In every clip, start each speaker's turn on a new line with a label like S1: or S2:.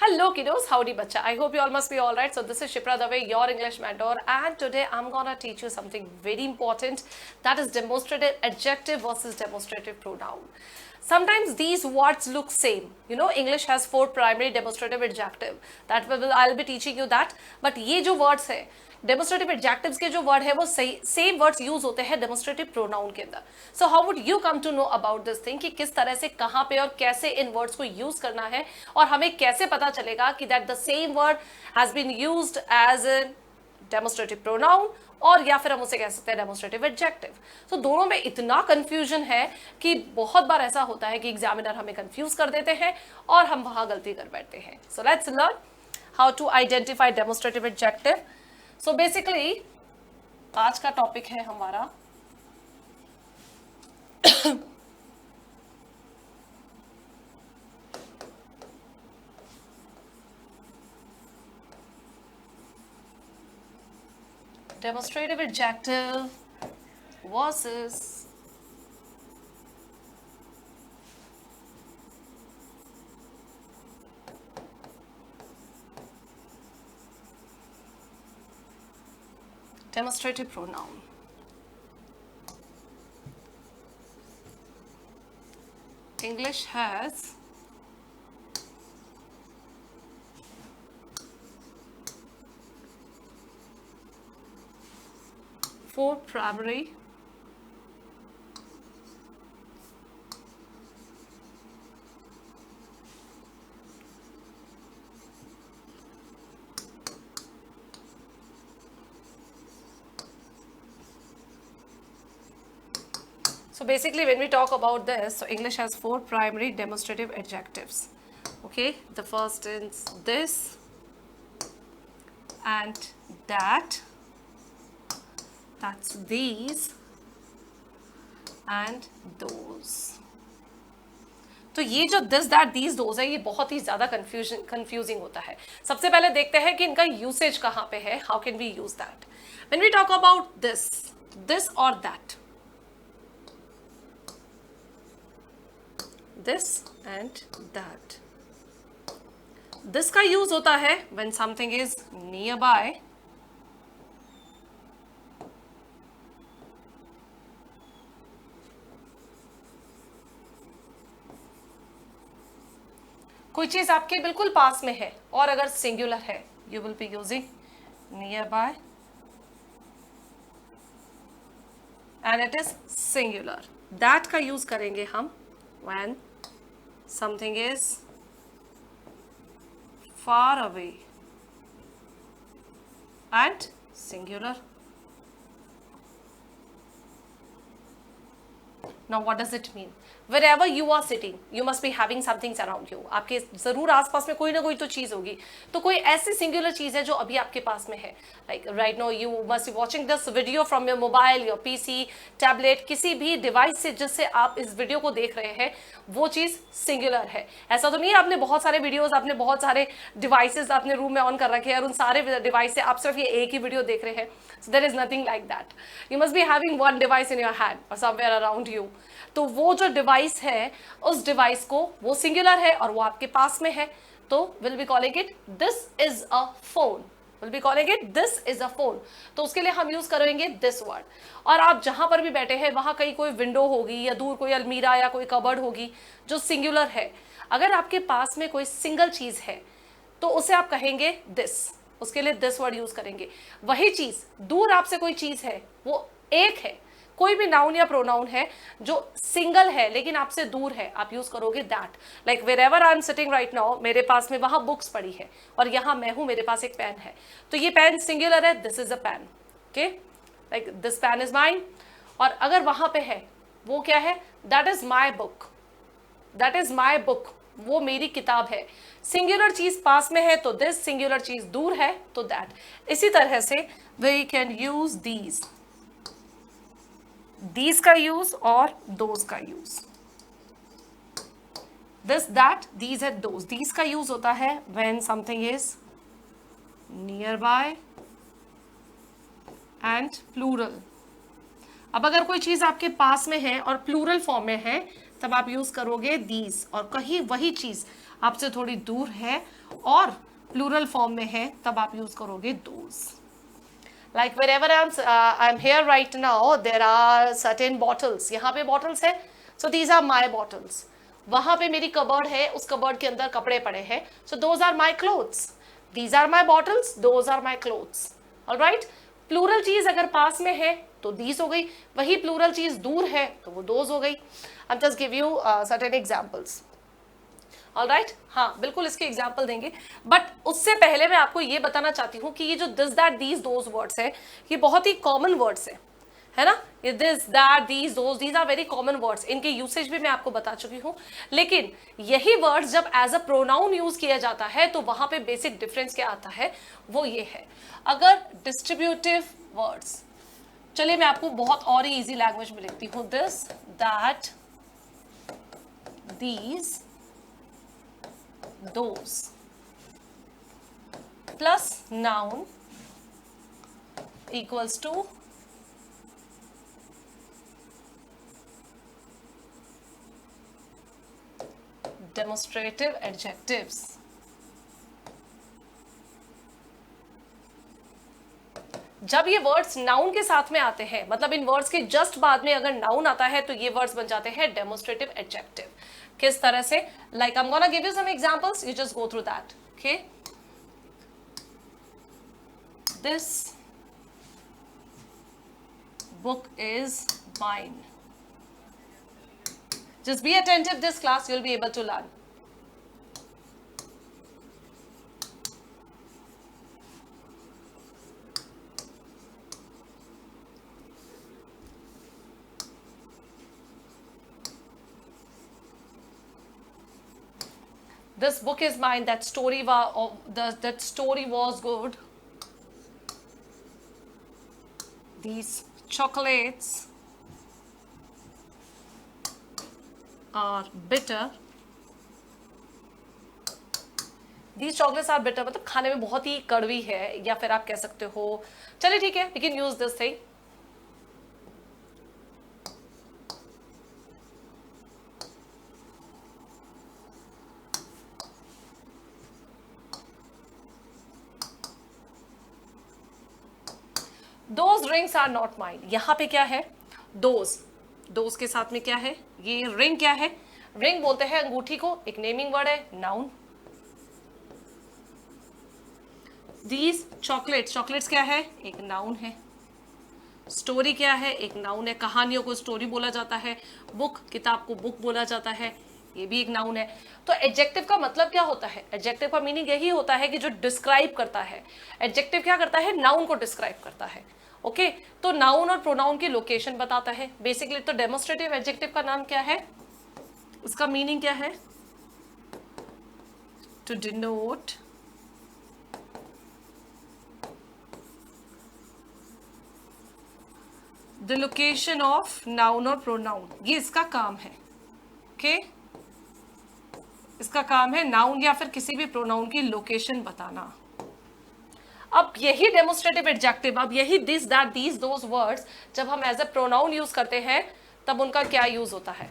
S1: Hello kiddos, howdy bacha. I hope you all must be all right. So this is Shipra Dave, your English mentor, and today I'm gonna teach you something very important, that is demonstrative adjective versus demonstrative pronoun. Sometimes these words look same. You know, English has 4 primary demonstrative adjective. I'll be teaching you that. But ये जो words है, demonstrative adjectives के जो word है वो same words use होते हैं demonstrative pronoun के अंदर. So how would you come to know about this thing कि किस तरह से कहां पे और कैसे इन वर्ड्स को यूज करना है और हमें कैसे पता चलेगा कि that the same word has been used as a demonstrative pronoun और या फिर हम उसे कह सकते हैं डेमोस्ट्रेटिव एडजेक्टिव. तो दोनों में इतना कंफ्यूजन है कि बहुत बार ऐसा होता है कि एग्जामिनर हमें कंफ्यूज कर देते हैं और हम वहां गलती कर बैठते हैं. So let's learn how to identify demonstrative adjective. So basically आज का टॉपिक है हमारा demonstrative adjective versus demonstrative pronoun. English has 4 primary So basically when we talk about this, so English has 4 primary demonstrative adjectives. Okay, the first is this and that, that's these and those. तो ये जो this that these those है ये बहुत ही ज्यादा confusing होता है. सबसे पहले देखते हैं कि इनका यूसेज कहाँ पे है. How can we use that when we talk about this और that, this and that. This का यूज होता है when something is nearby कोई चीज आपके बिल्कुल पास में है और अगर सिंगुलर है you will be using nearby and it is singular. that का यूज करेंगे हम when something is far away and singular. Now what does it mean? Wherever you are sitting, you must be having something around you. आपके जरूर आसपास में कोई ना कोई तो चीज होगी. तो कोई ऐसी सिंगुलर चीज है जो अभी आपके पास में है. Like right now you must be watching this video from your mobile, your PC, tablet, किसी भी डिवाइस से जिससे आप इस वीडियो को देख रहे हैं वो चीज सिंगुलर है. ऐसा तो नहीं है आपने बहुत सारे वीडियोस, आपने बहुत सारे डिवाइसेस अपने रूम में ऑन कर रखे हैं और उन सारे डिवाइस से आप सिर्फ ये एक ही वीडियो देख रहे हैं. So there is nothing like that. You must be having one device in your hand or somewhere around you. तो वो जो डिवाइस है उस डिवाइस को वो सिंगुलर है और वो आपके पास में है तो will be calling it this is a phone. Will be calling it this is a phone. तो उसके लिए हम यूज करेंगे दिस वर्ड. और आप जहां पर भी बैठे हैं वहां कहीं कोई विंडो होगी या दूर कोई अलमीरा या कोई कबर्ड होगी जो सिंगुलर है. अगर आपके पास में कोई सिंगल चीज है तो उसे आप कहेंगे दिस. उसके लिए दिस वर्ड यूज करेंगे. वही चीज दूर आपसे कोई चीज है वो एक है. कोई भी नाउन या प्रोनाउन है जो सिंगल है लेकिन आपसे दूर है आप यूज करोगे that. Like wherever I am sitting right now, मेरे पास में वहां बुक्स पड़ी है और यहाँ मैं हूं, मेरे पास एक पेन है तो ये पेन सिंगुलर है, this is a pen. Okay, like this pen is mine. और अगर वहां पे है वो क्या है, that is my book. That is my book, वो मेरी किताब है. सिंगुलर चीज पास में है तो दिस, सिंगुलर चीज दूर है तो दैट. इसी तरह से वी कैन यूज दीज का यूज और दोज का use. This that these and those. These का यूज होता है when something is near by and plural. अब अगर कोई चीज आपके पास में है और प्लूरल फॉर्म में है तब आप यूज करोगे दीज. और कहीं वही चीज आपसे थोड़ी दूर है और प्लूरल फॉर्म में है, तब आप यूज करोगे those. Like wherever I'm here right now, there are certain bottles. यहाँ पे bottles है, so these are my bottles. वहाँ पे मेरी कबर्ड है, उस कबर्ड के अंदर कपड़े पड़े हैं, so those are my clothes. These are my bottles, those are my clothes. All right? Plural चीज अगर पास में है तो these हो गई, वही प्लूरल चीज दूर है तो वो those हो गई. I'm just give you certain examples. Alright, हाँ बिल्कुल इसके एग्जाम्पल देंगे, बट उससे पहले मैं आपको ये बताना चाहती हूँ कि ये जो this that these those words है, ये बहुत ही कॉमन वर्ड्स है ना. ये this that these those, these are very common words. इनके यूसेज भी मैं आपको बता चुकी हूँ, लेकिन यही वर्ड्स जब एज अ प्रोनाउन यूज किया जाता है तो वहां पे बेसिक डिफरेंस क्या आता है, वो ये है. अगर डिस्ट्रीब्यूटिव वर्ड्स, चलिए मैं आपको बहुत और ही इजी लैंग्वेज में लिखती हूँ. This that these those plus noun equals to demonstrative adjectives. जब ये वर्ड्स नाउन के साथ में आते हैं, मतलब इन वर्ड्स के जस्ट बाद में अगर नाउन आता है तो ये वर्ड्स बन जाते हैं डेमोन्स्ट्रेटिव एडजेक्टिव. किस तरह से? Like I am gonna give you some examples, you just go through that. Okay, this book is mine. Just be attentive this class, you'll be able to learn. This book is mine. That story was good. These chocolates are bitter. These chocolates are bitter मतलब खाने में बहुत ही कड़वी है, या फिर आप कह सकते हो, चलिए ठीक है, we can use this thing. Those rings are not mine. यहाँ पे क्या है? Those के साथ में क्या है? ये ring क्या है? ring बोलते हैं अंगूठी को, एक नेमिंग वर्ड है, नाउन. These chocolates क्या है? एक नाउन है. स्टोरी क्या है? एक नाउन है. कहानियों को स्टोरी बोला जाता है. बुक, किताब को बुक बोला जाता है, ये भी एक नाउन है. तो एडजेक्टिव का मतलब क्या होता है? एडजेक्टिव का मीनिंग यही होता है कि जो डिस्क्राइब करता है. एडजेक्टिव क्या करता है? नाउन को डिस्क्राइब करता है. ओके, तो नाउन और प्रोनाउन की लोकेशन बताता है बेसिकली. तो डेमोन्स्ट्रेटिव एडजेक्टिव का नाम क्या है? उसका मीनिंग क्या है? To denote the location of noun और प्रोनाउन. ये इसका काम है. ओके, इसका काम है नाउन या फिर किसी भी प्रोनाउन की लोकेशन बताना. अब यही डेमोन्स्ट्रेटिव एडजेक्टिव, अब यही this that these those words जब हम एज अ प्रोनाउन यूज करते हैं तब उनका क्या यूज होता है?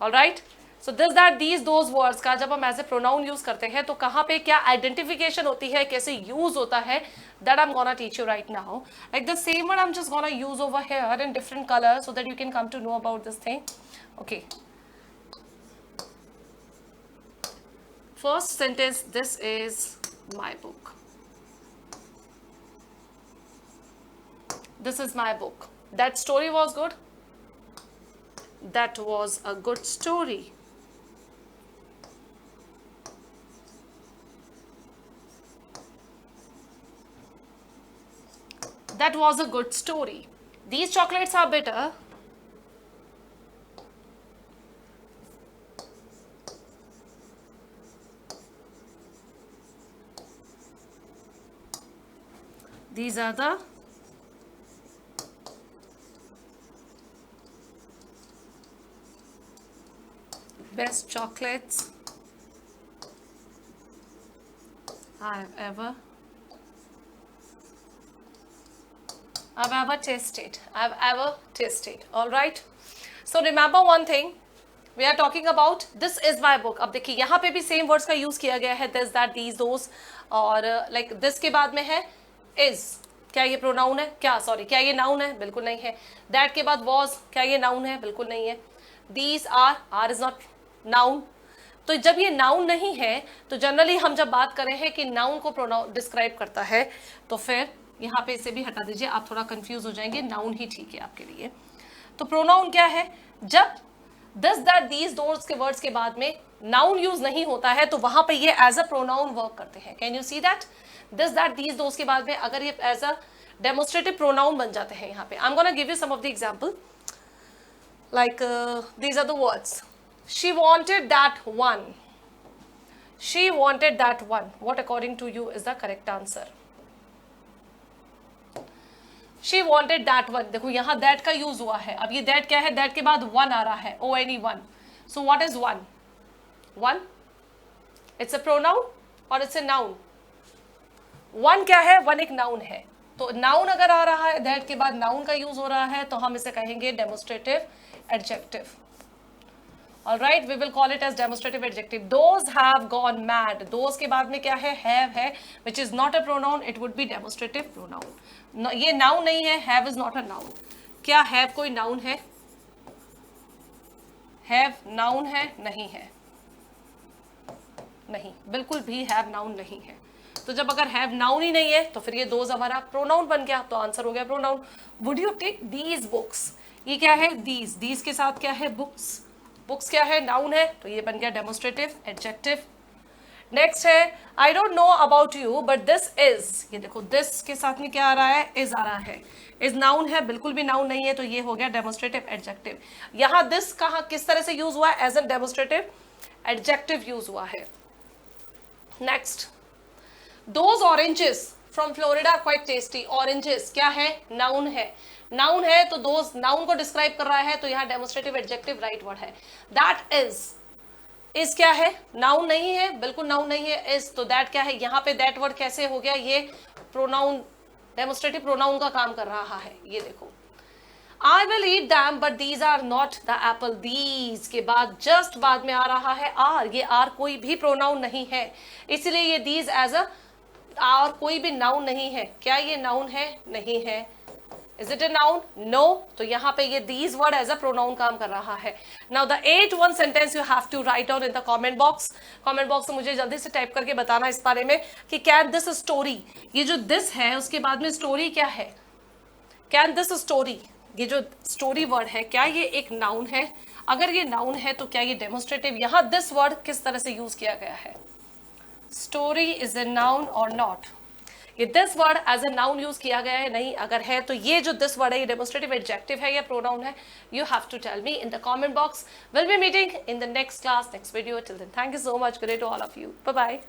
S1: Alright, so this that these those words का जब हम एज अ प्रोनाउन यूज करते हैं तो कहाँ पे क्या आइडेंटिफिकेशन होती है, कैसे यूज होता है, that I am gonna teach you right now. Like the same word I am just gonna use over here in different colours so that you can come to know about this thing. Okay, first sentence, this is my book. This is my book. That story was good. That was a good story. That was a good story. These chocolates are bitter. These are the best chocolates I've ever tasted. All right. So remember one thing. We are talking about this is my book. अब देखिए यहाँ पे भी same words का use किया गया है, this, that, these, दोस, और लाइक दिस के बाद में है इज, क्या ये प्रोनाउन है? क्या सॉरी, क्या ये नाउन है? बिल्कुल नहीं है। दैट के बाद वॉज, क्या ये नाउन है? बिल्कुल नहीं है। These are is not noun. तो जब ये नाउन नहीं है तो जनरली हम जब बात करें हैं कि नाउन को प्रोनाउन डिस्क्राइब करता है, तो फिर यहाँ पे इसे भी हटा दीजिए, आप थोड़ा कंफ्यूज हो जाएंगे, नाउन ही ठीक है आपके लिए। तो प्रोनाउन क्या है? जब दिस, दैट, दीज, दोस के वर्ड्स के बाद में नाउन यूज नहीं होता है तो वहां पे ये एज अ प्रोनाउन वर्क करते हैं। Can you see that? This, that, these, those के बाद में अगर ये एज अ डेमोस्ट्रेटिव प्रोनाउन बन जाते हैं। यहाँ पे I am gonna give you some of the example, like these are the words. She wanted that one, she wanted that one, what according to you is the correct answer? She wanted that one. देखो यहाँ that का use हुआ है, अब ये that क्या है? That के बाद वन आ रहा है, ONE, one. So what is one? One, it's a pronoun और इट्स अ नाउन। वन क्या है? वन एक नाउन है। तो नाउन अगर आ रहा है, दैट के बाद नाउन का यूज हो रहा है, तो हम इसे कहेंगे demonstrative adjective. Alright, we will call it as demonstrative adjective. Those have gone mad. Those के बाद में क्या है? Have है, which is not a pronoun. It would be demonstrative pronoun. No, ये noun नहीं है. Have is not a noun. क्या have कोई noun है? Have noun है? नहीं है, नहीं, बिल्कुल भी have noun नहीं है। तो जब अगर have noun ही नहीं है तो फिर ये those हमारा pronoun बन गया, तो आंसर हो गया pronoun. Would you take these books? ये क्या है? These. These के साथ क्या है? Books. बुक्स क्या है? नाउन है, तो ये बन गया डेमोस्ट्रेटिव एडजेक्टिव। नेक्स्ट है, I don't know about you but this is. ये देखो दिस के साथ में क्या आ रहा है? इज आ रहा है। इज नाउन है? बिल्कुल भी नाउन नहीं है, तो ये हो गया डेमोस्ट्रेटिव एडजेक्टिव। यहाँ दिस कहाँ किस तरह से यूज हुआ है? As an demonstrative adjective use हुआ है। Next, those oranges from Florida quite tasty. Oranges क्या है? नाउन है। नाउन है तो दोज नाउन को डिस्क्राइब कर रहा है, तो यहाँ डेमोस्ट्रेटिव एडजेक्टिव राइट वर्ड है। दैट इज क्या है? नाउन नहीं है, बिल्कुल नाउन नहीं है। इज, तो दैट क्या है? यहाँ पे दैट वर्ड कैसे हो गया? ये प्रोनाउन, डेमोस्ट्रेटिव प्रोनाउन का काम कर रहा है। ये देखो, I will eat them but these are not the apple. These के बाद जस्ट बाद में आ रहा है आर। ये आर कोई भी प्रोनाउन नहीं है, इसलिए ये दीज एज अ आर कोई भी नाउन नहीं है। क्या ये नाउन है? नहीं है। Is it a noun? No. तो यहाँ पे ये these word as a pronoun काम कर रहा है। Now the 8-1 sentence you have to write down in the comment box. Comment box में मुझे जल्दी से टाइप करके बताना इस बारे में कि can this story, ये जो this है उसके बाद में story क्या है? Can this story, ये जो story word है, क्या ये एक noun है? अगर ये noun है तो क्या ये demonstrative, यहाँ this word किस तरह से यूज किया गया है? Story is a noun or not? ये this word as a noun use किया गया है? नहीं। अगर है तो ये जो दिस वर्ड है ये डेमोस्ट्रेटिव एडजेक्टिव है या प्रोनाउन है? You have to tell me in the comment box. Will be meeting in the next class, next video. Till then, thank you so much. Great to all of you. Bye bye.